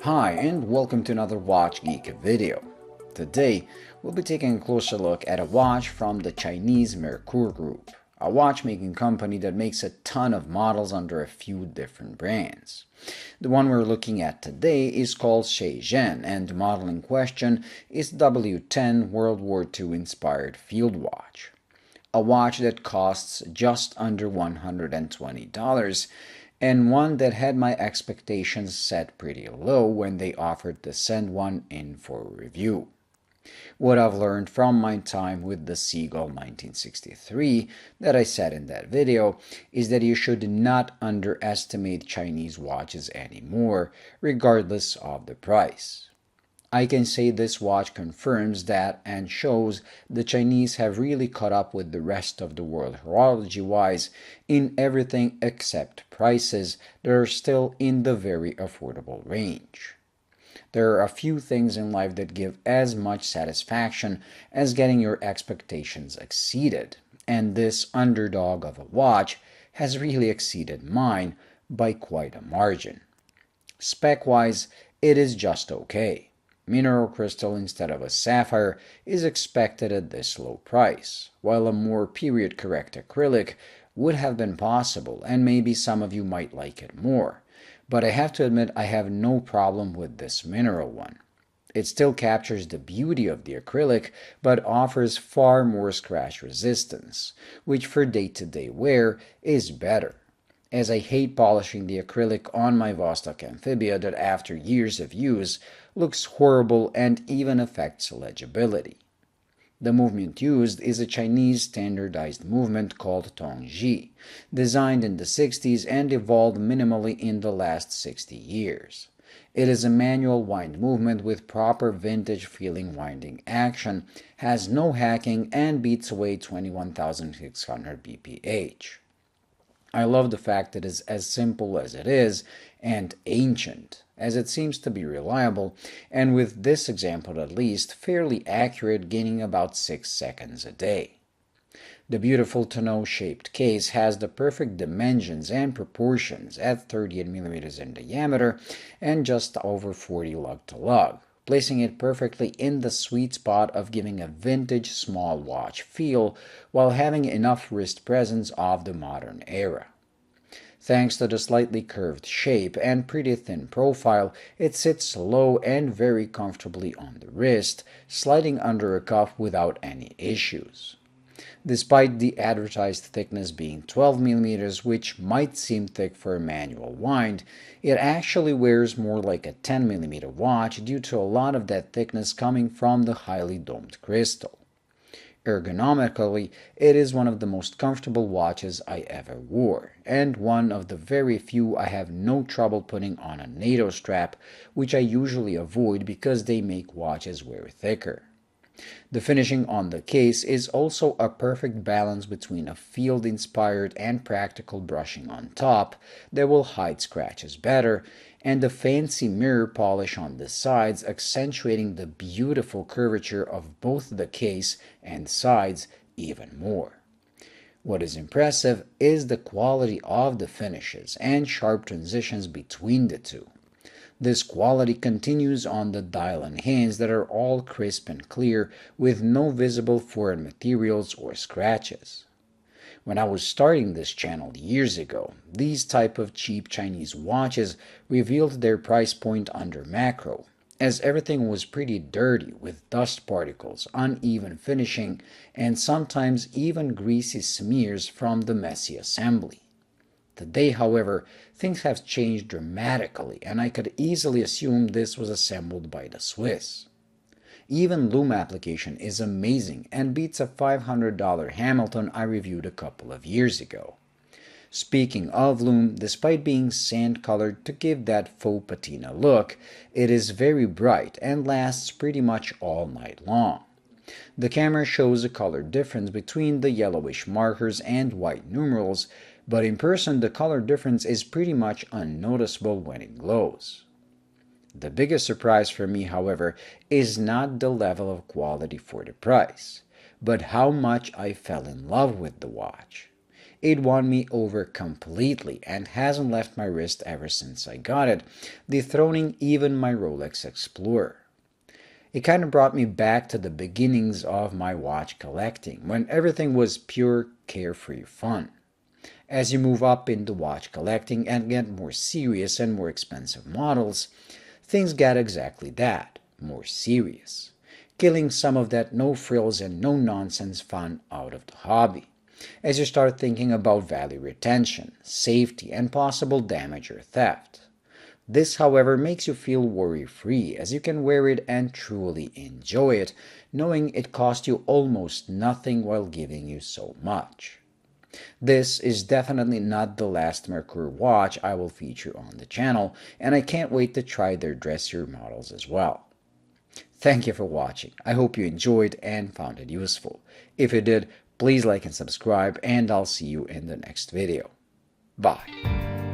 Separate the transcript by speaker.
Speaker 1: Hi and welcome to another Watch Geek video. Today we'll be taking a closer look at a watch from the Chinese Merkur Group, a watchmaking company that makes a ton of models under a few different brands. The one we're looking at today is called Seizenn, and the model in question is W10 World War II inspired field watch. A watch that costs just under $120 and one that had my expectations set pretty low when they offered to send one in for review. What I've learned from my time with the Seiko 1963 that I said in that video is that you should not underestimate Chinese watches anymore, regardless of the price. I can say this watch confirms that and shows the Chinese have really caught up with the rest of the world horology-wise in everything except prices that are still in the very affordable range. There are a few things in life that give as much satisfaction as getting your expectations exceeded, and this underdog of a watch has really exceeded mine by quite a margin. Spec-wise, it is just okay. Mineral crystal instead of a sapphire is expected at this low price, while a more period-correct acrylic would have been possible, and maybe some of you might like it more. But I have to admit I have no problem with this mineral one. It still captures the beauty of the acrylic, but offers far more scratch resistance, which for day-to-day wear is better, as I hate polishing the acrylic on my Vostok Amphibia that after years of use looks horrible and even affects legibility. The movement used is a Chinese standardized movement called Tongji, designed in the 60s and evolved minimally in the last 60 years. It is a manual wind movement with proper vintage-feeling winding action, has no hacking, and beats away 21,600 bph. I love the fact that it is as simple as it is and ancient, as it seems to be reliable, and with this example at least, fairly accurate, gaining about 6 seconds a day. The beautiful tonneau-shaped case has the perfect dimensions and proportions at 38mm in diameter and just over 40 lug-to-lug, placing it perfectly in the sweet spot of giving a vintage small watch feel while having enough wrist presence of the modern era. Thanks to the slightly curved shape and pretty thin profile, it sits low and very comfortably on the wrist, sliding under a cuff without any issues. Despite the advertised thickness being 12mm, which might seem thick for a manual wind, it actually wears more like a 10mm watch due to a lot of that thickness coming from the highly domed crystal. Ergonomically, it is one of the most comfortable watches I ever wore, and one of the very few I have no trouble putting on a NATO strap, which I usually avoid because they make watches wear thicker. The finishing on the case is also a perfect balance between a field-inspired and practical brushing on top that will hide scratches better, and the fancy mirror polish on the sides accentuating the beautiful curvature of both the case and sides even more. What is impressive is the quality of the finishes and sharp transitions between the two. This quality continues on the dial and hands that are all crisp and clear with no visible foreign materials or scratches. When I was starting this channel years ago, these type of cheap Chinese watches revealed their price point under macro, as everything was pretty dirty with dust particles, uneven finishing, and sometimes even greasy smears from the messy assembly. Today, however, things have changed dramatically, and I could easily assume this was assembled by the Swiss. Even loom application is amazing and beats a $500 Hamilton I reviewed a couple of years ago. Speaking of loom, despite being sand-colored to give that faux patina look, it is very bright and lasts pretty much all night long. The camera shows a color difference between the yellowish markers and white numerals, but in person the color difference is pretty much unnoticeable when it glows. The biggest surprise for me, however, is not the level of quality for the price, but how much I fell in love with the watch. It won me over completely and hasn't left my wrist ever since I got it, dethroning even my Rolex Explorer. It kind of brought me back to the beginnings of my watch collecting, when everything was pure, carefree fun. As you move up into watch collecting and get more serious and more expensive models, things get exactly that, more serious, killing some of that no frills and no nonsense fun out of the hobby, as you start thinking about value retention, safety, and possible damage or theft. This, however, makes you feel worry-free, as you can wear it and truly enjoy it, knowing it cost you almost nothing while giving you so much. This is definitely not the last Merkur watch I will feature on the channel, and I can't wait to try their dressier models as well. Thank you for watching. I hope you enjoyed and found it useful. If you did, please like and subscribe, and I'll see you in the next video. Bye.